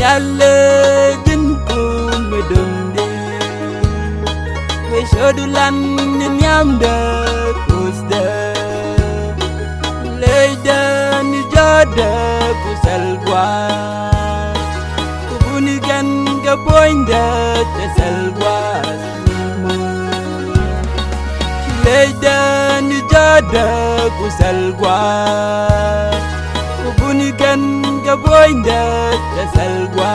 Nyalle ginku medumde we shodulan nyamda kusda leida ni jada kusalwa kubunigan gapoinda tesalwa leida ni jada kusalwa kubunigan gapoinda tesalwa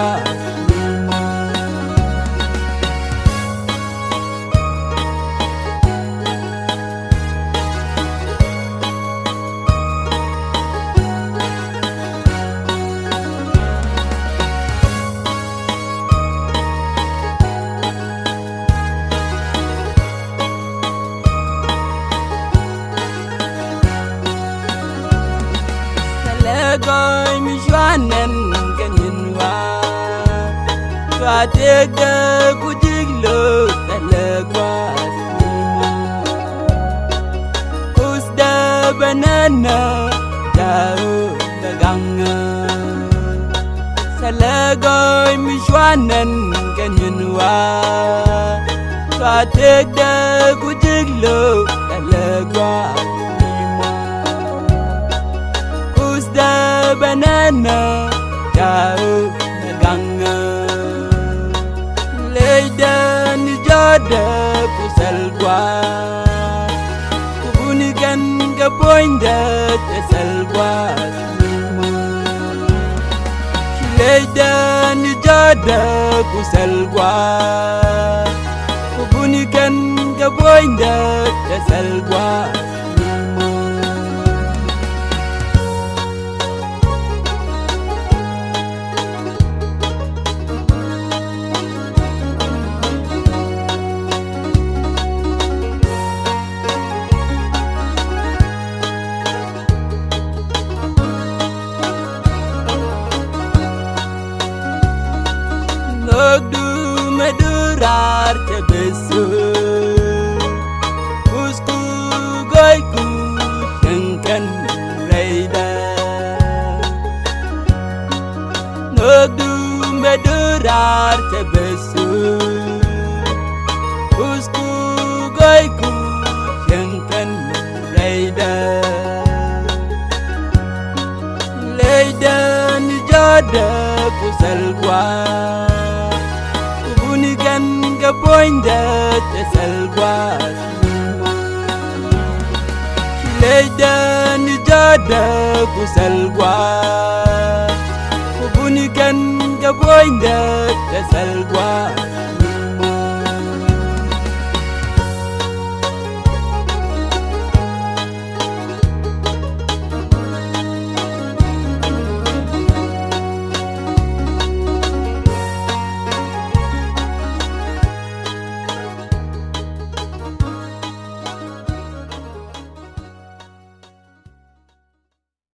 goy mi jwanen kenywa tega kujiglo talagwa usda banana dao daganga salagoy mi jwanen kenywa tega kujiglo talagwa banana jauh neganga leida ni jada kusalwa kubunigan gapoinda tesalwa leida ni jada kusalwa kubunigan gapoinda tesalwa Nogdu medurar tebesu Usku goiku sengkan reida Nogdu medurar tebesu Usku goiku sengkan reida Leida ni jada kusalwa Kubunigan gapoinda tesalwa leida ni jada kusalwa Kubunigan gapoinda tesalwa